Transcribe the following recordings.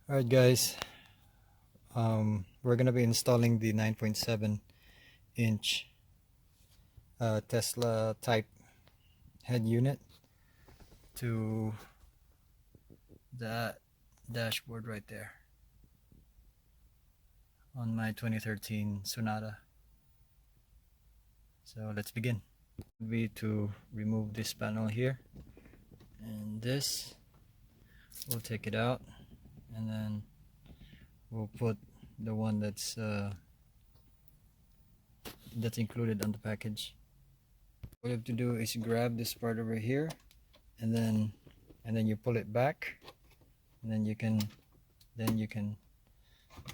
Alright guys, we're gonna be installing the 9.7 inch Tesla type head unit to that dashboard right there on my 2013 Sonata. So let's begin. Be to remove this panel here, and this we'll take it out, and then we'll put the one that's included on the package. What you have to do is grab this part over here, and then you pull it back, and then you can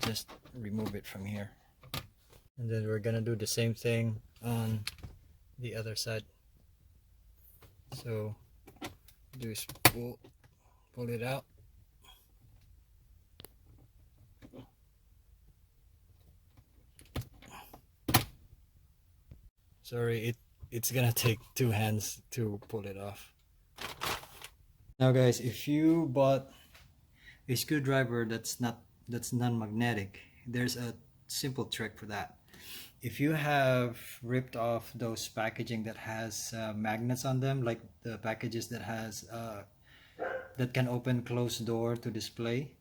just remove it from here. And then we're gonna do the same thing on the other side. So do is pull it out. Sorry, it's gonna take two hands to pull it off. Now guys, if you bought a screwdriver that's non-magnetic, there's a simple trick for that. If you have ripped off those packaging that has magnets on them, like the packages that has that can open closed door to display,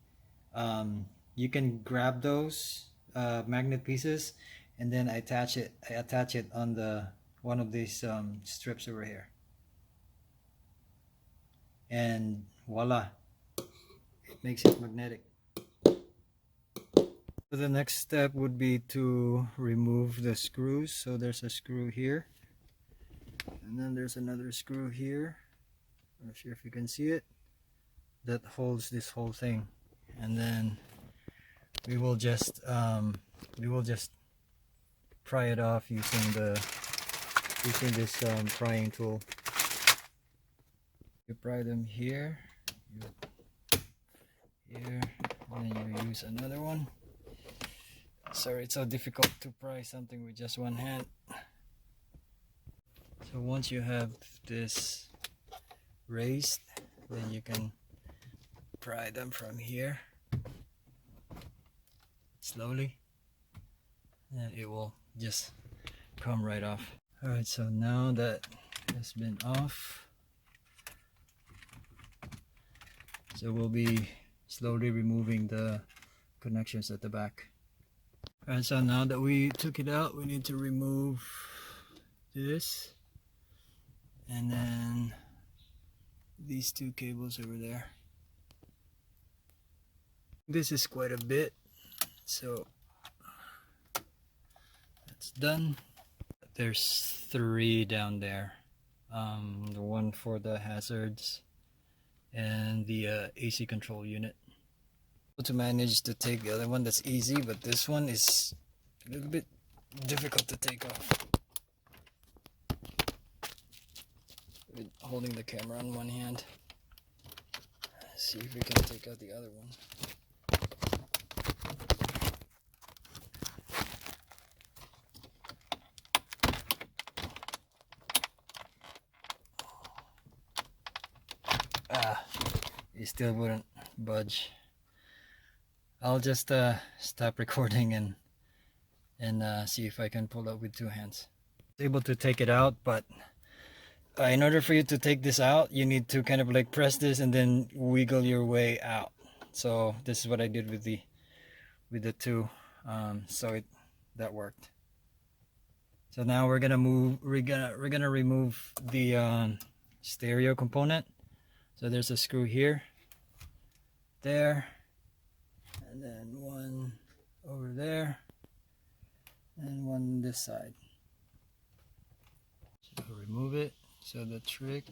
you can grab those magnet pieces, and then I attach it on the one of these strips over here, and voila, it makes it magnetic. So the next step would be to remove the screws. So there's a screw here, and then there's another screw here. I'm not sure if you can see it, that holds this whole thing. And then we will just pry it off using this prying tool. You pry them here, and then you use another one. Sorry, it's so difficult to pry something with just one hand. So once you have this raised, then you can pry them from here slowly, and it will just come right off. Alright, so now that has been off, so we'll be slowly removing the connections at the back. Alright, so now that we took it out, we need to remove this, and then these two cables over there. This is quite a bit, so that's done. There's three down there, the one for the hazards and the AC control unit. To manage to take the other one, that's easy, but this one is a little bit difficult to take off. With holding the camera on one hand. Let's see if we can take out the other one. It still wouldn't budge. I'll just stop recording and see if I can pull up with two hands. Able to take it out, but in order for you to take this out, you need to kind of like press this and then wiggle your way out. So this is what I did with the two. So that worked. So now we're gonna remove the stereo component. So there's a screw here, there, and then one over there, and one on this side. So remove it. So the trick,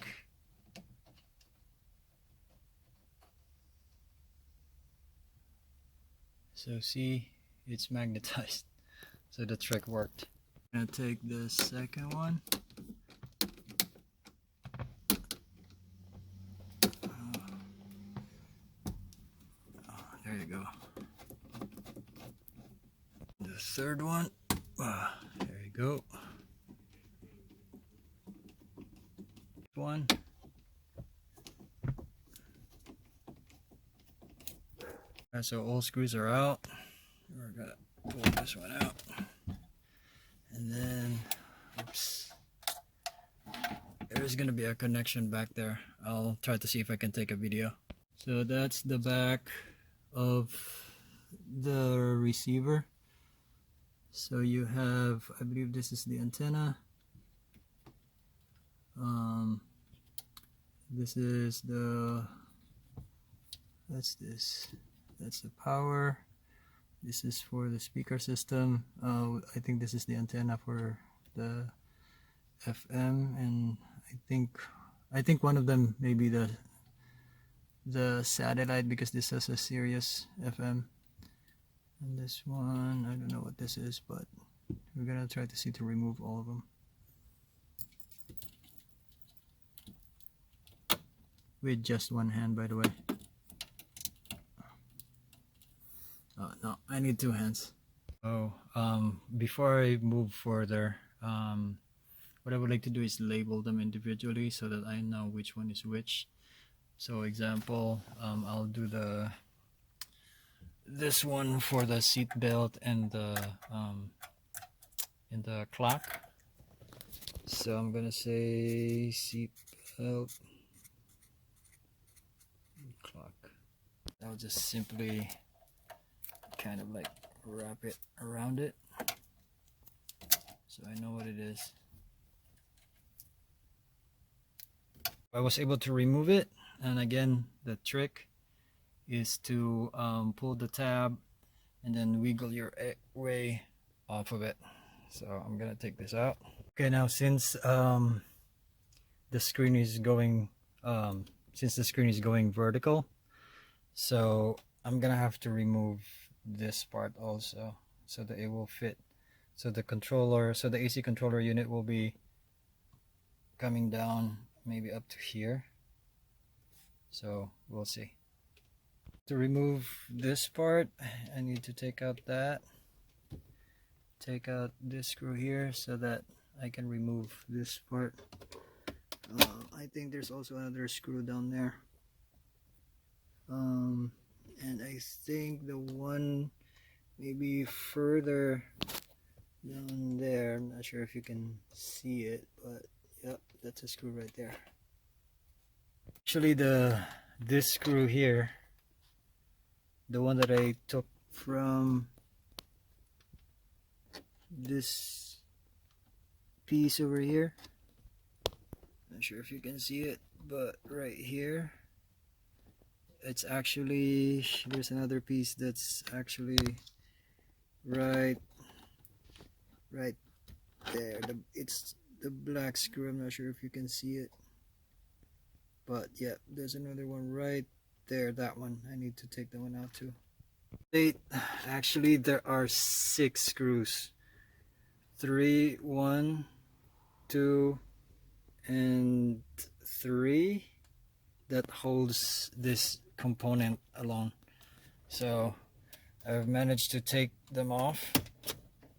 so see, it's magnetized, so the trick worked. I'm gonna take the second one. There you go. The third one. There you go. One. Alright, so all screws are out. We're gonna pull this one out, and then oops, there's gonna be a connection back there. I'll try to see if I can take a video. So that's the back of the receiver. So you have, I believe this is the antenna. This is the, that's this, that's the power. This is for the speaker system. I think this is the antenna for the FM, and I think one of them may be the satellite, because this has a Sirius FM. And this one, I don't know what this is, but we're gonna try to see to remove all of them with just one hand, by the way. Oh no, I need two hands. Oh, before I move further, what I would like to do is label them individually so that I know which one is which. So example, I'll do this one for the seat belt and the clock. So I'm gonna say seat belt, clock. I'll just simply kind of like wrap it around it so I know what it is. I was able to remove it, and again, the trick is to pull the tab and then wiggle your way off of it. So I'm gonna take this out. Okay, now since the screen is going vertical, so I'm gonna have to remove this part also so that it will fit. So the AC controller unit will be coming down maybe up to here. So we'll see. To remove this part, I need to take out this screw here so that I can remove this part. I think there's also another screw down there, and I think the one maybe further down there, I'm not sure if you can see it, but yep, that's a screw right there. Actually, this screw here, the one that I took from this piece over here, not sure if you can see it, but right here, it's actually, there's another piece that's actually right there. It's the black screw. I'm not sure if you can see it, but yeah, there's another one right there. That one, I need to take that one out too. Actually, there are 6 screws. 3, 1, 2, and 3 that holds this component alone. So I've managed to take them off.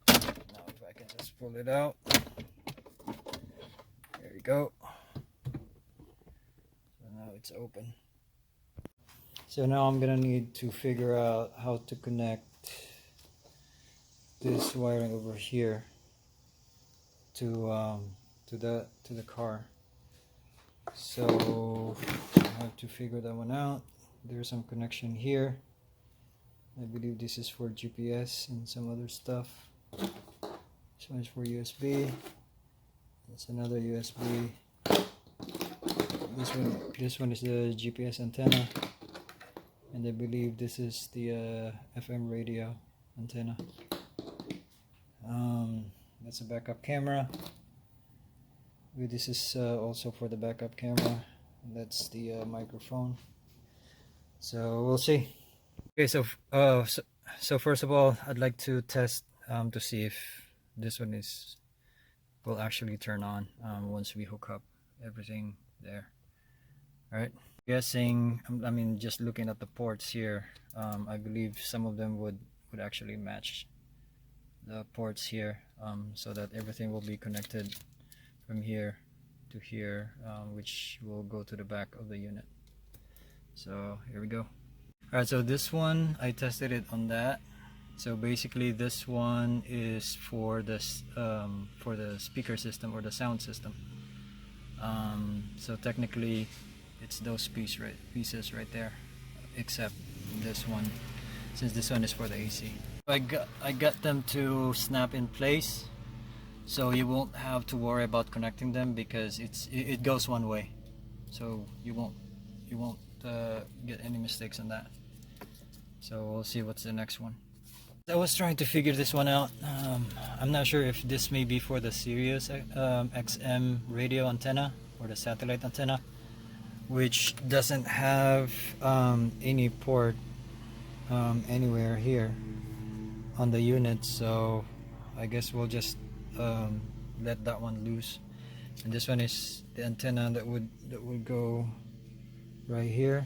Now if I can just pull it out. There you go. So now it's open. So now I'm gonna need to figure out how to connect this wiring over here to the car. So I have to figure that one out. There's some connection here. I believe this is for GPS and some other stuff. This one is for USB. That's another USB. This one is the GPS antenna, and I believe this is the FM radio antenna. That's a backup camera. This is also for the backup camera. That's the microphone. So we'll see. Okay, so first of all, I'd like to test to see if this one will actually turn on once we hook up everything there. All right. Guessing, I mean, just looking at the ports here, I believe some of them would actually match the ports here, so that everything will be connected from here to here, which will go to the back of the unit. So here we go. Alright, so this one I tested it on that. So basically this one is for the speaker system or the sound system. So technically it's those pieces right there, except this one, since this one is for the AC. I got them to snap in place, so you won't have to worry about connecting them because it goes one way, so you won't get any mistakes on that. So we'll see what's the next one. I was trying to figure this one out. I'm not sure if this may be for the Sirius XM radio antenna or the satellite antenna, which doesn't have any port anywhere here on the unit. So I guess we'll just let that one loose. And this one is the antenna that would go right here.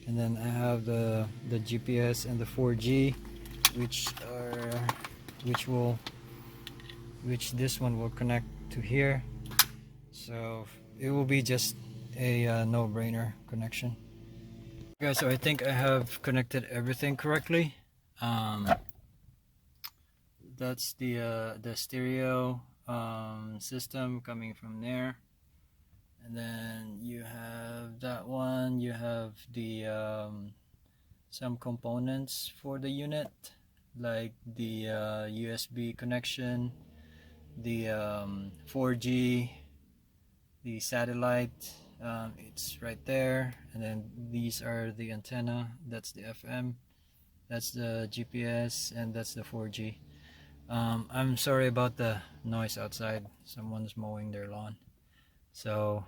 And then I have the GPS and the 4G, which this one will connect to here. So it will be just a no-brainer connection. Okay, so I think I have connected everything correctly. That's the stereo system coming from there. And then you have that one, you have the some components for the unit, like the USB connection, the 4G, the satellite, it's right there. And then these are the antenna, that's the FM, that's the GPS, and that's the 4G. I'm sorry about the noise outside, someone's mowing their lawn. So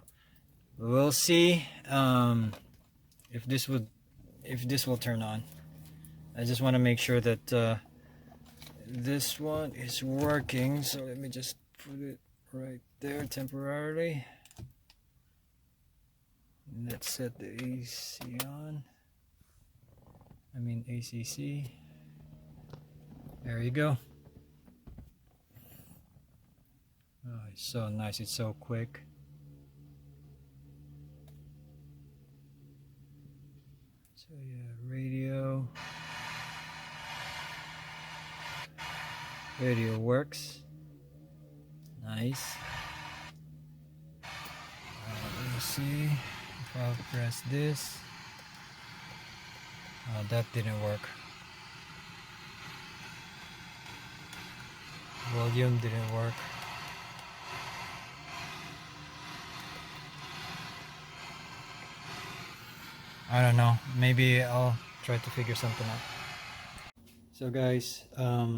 we'll see if this will turn on. I just want to make sure that this one is working, so let me just put it right there temporarily. Let's set the AC on. I mean ACC. There you go. Oh, it's so nice, it's so quick. So yeah, radio works. Nice. Let me see if I'll press this. That didn't work. Volume didn't work. I don't know, maybe I'll try to figure something out. So guys,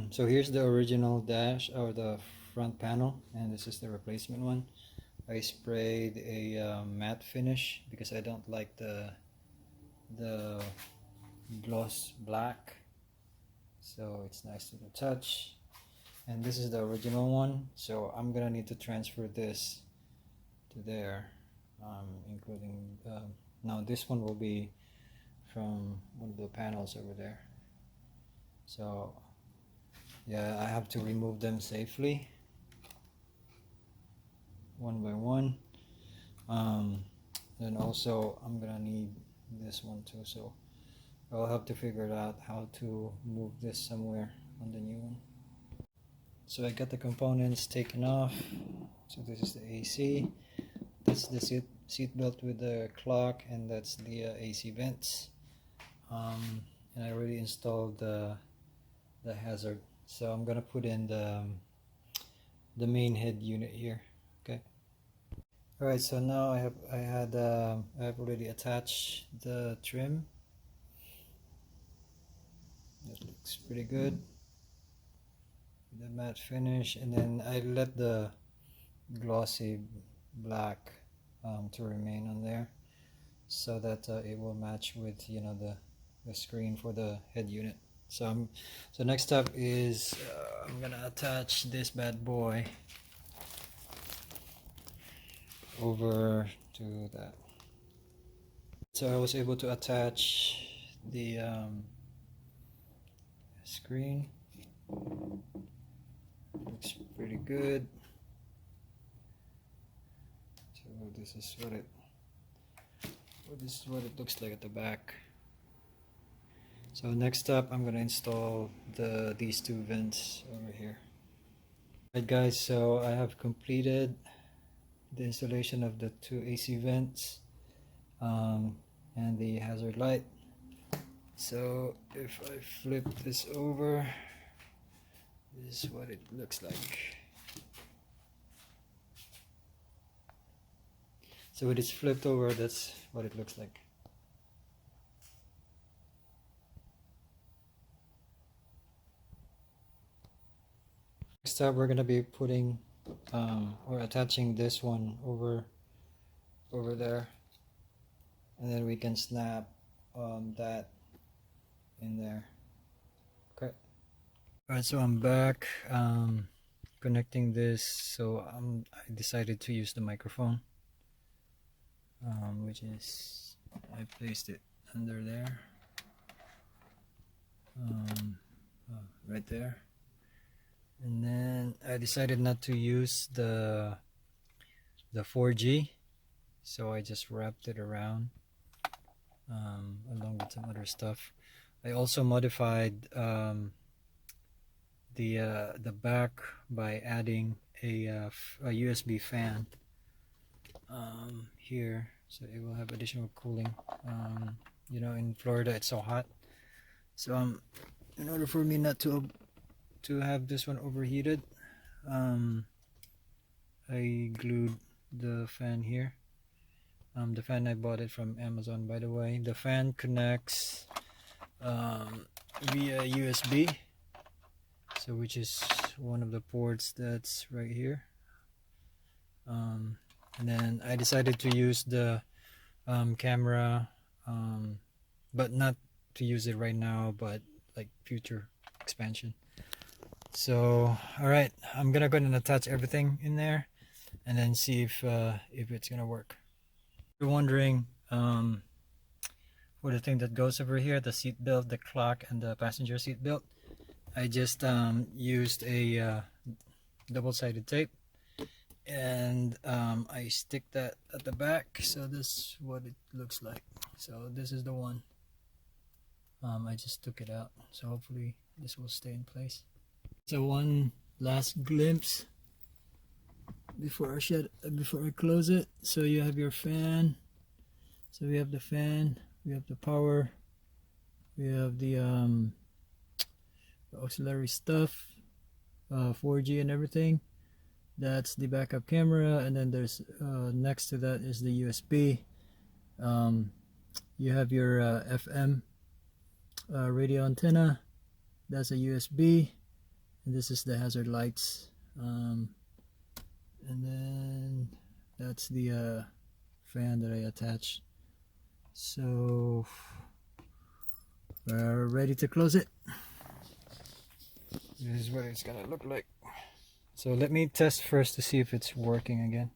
so here's the original dash, or the front panel, and this is the replacement one. I sprayed a matte finish because I don't like the gloss black, so it's nice to the touch. And this is the original one, so I'm gonna need to transfer this to there, including now this one will be from one of the panels over there. So yeah, I have to remove them safely one by one. Then also I'm gonna need this one too, so I'll have to figure out how to move this somewhere on the new one. So I got the components taken off. So this is the AC, that's the seat belt with the clock, and that's the AC vents. And I already installed the hazard, so I'm gonna put in the main head unit here. Okay. All right. So now I have already attached the trim. That looks pretty good. The matte finish, and then I let the glossy black to remain on there, so that it will match with, you know, the screen for the head unit. So next step is I'm gonna attach this bad boy over to that. So I was able to attach the screen. Looks pretty good. So this is what it looks like at the back. So next up, I'm gonna install these two vents over here. Alright guys, so I have completed the installation of the two AC vents and the hazard light. So if I flip this over, this is what it looks like. So when it's flipped over, that's what it looks like. Next up, we're gonna be putting or attaching this one over there, and then we can snap that in there. Okay. Alright, so I'm back connecting this. So I decided to use the microphone, which is, I placed it under there, right there. And then I decided not to use the 4G, so I just wrapped it around along with some other stuff. I also modified the back by adding a USB fan here, so it will have additional cooling. You know, in Florida it's so hot, so in order for me not to have this one overheated, I glued the fan here. The fan, I bought it from Amazon, by the way. The fan connects via USB, so which is one of the ports that's right here. And then I decided to use the camera, but not to use it right now, but like future expansion. So alright, I'm gonna go ahead and attach everything in there and then see if it's gonna work. You're wondering for the thing that goes over here, the seat belt, the clock, and the passenger seat belt, I just used a double-sided tape, and I stick that at the back. So this is what it looks like. So this is the one. I just took it out, so hopefully this will stay in place. So one last glimpse before I close it. So you have your fan. So we have the fan, we have the power, we have the auxiliary stuff, 4G and everything. That's the backup camera, and then there's next to that is the USB. You have your FM radio antenna. That's a USB. And this is the hazard lights, and then that's the fan that I attached. So we're ready to close it. This is what it's gonna look like. So let me test first to see if it's working again.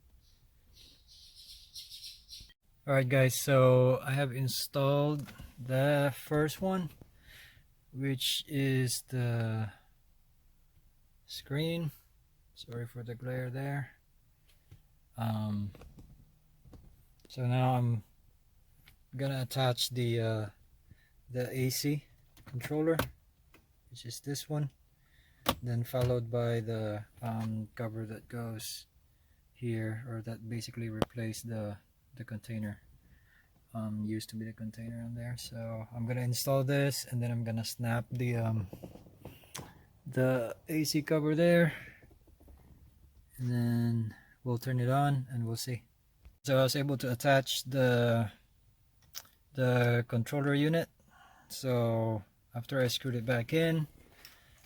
Alright guys, so I have installed the first one, which is the screen. Sorry for the glare there. So now I'm gonna attach the AC controller, which is this one, then followed by the cover that goes here, or that basically replaced the container. Used to be the container on there. So I'm gonna install this, and then I'm gonna snap the AC cover there, and then we'll turn it on and we'll see. So I was able to attach the controller unit. So after I screwed it back in,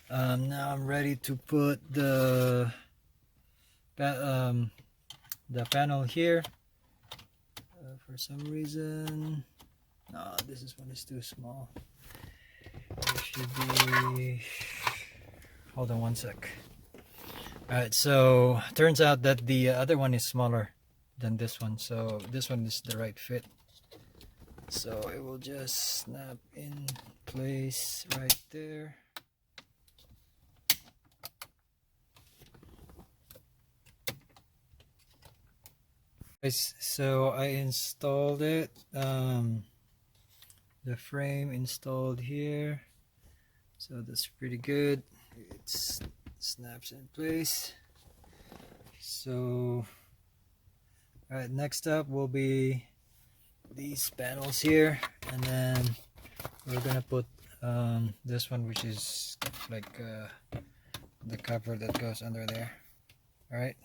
now I'm ready to put the panel here. For some reason, no, this one is too small. It should be, hold on one sec. Alright, so turns out that the other one is smaller than this one, so this one is the right fit. So it will just snap in place right there. So I installed it. the frame installed here, so that's pretty good. It snaps in place. So alright, next up will be these panels here, and then we're gonna put this one, which is like the cover that goes under there. Alright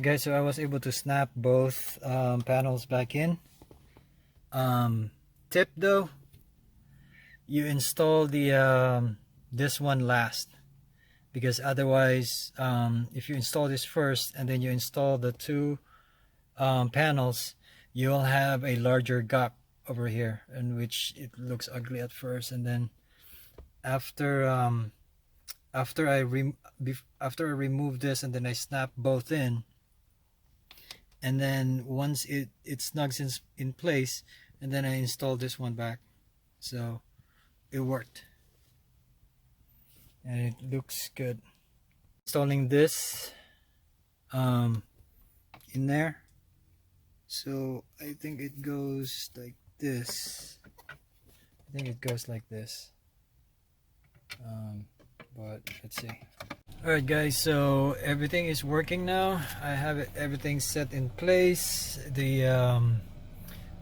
guys, so I was able to snap both panels back in. Tip though, you install the this one last, because otherwise if you install this first and then you install the two panels, you'll have a larger gap over here, in which it looks ugly at first, and then after I remove this and then I snap both in, and then once it snugs in place, and then I install this one back, so it worked and it looks good. Installing this in there, so I think it goes like this. I think it goes like this, but let's see. Alright guys, so everything is working now. I have everything set in place.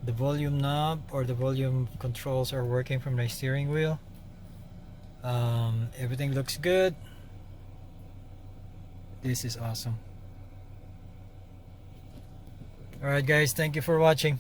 The volume knob or the volume controls are working from my steering wheel. Everything looks good. This is awesome. Alright guys, thank you for watching.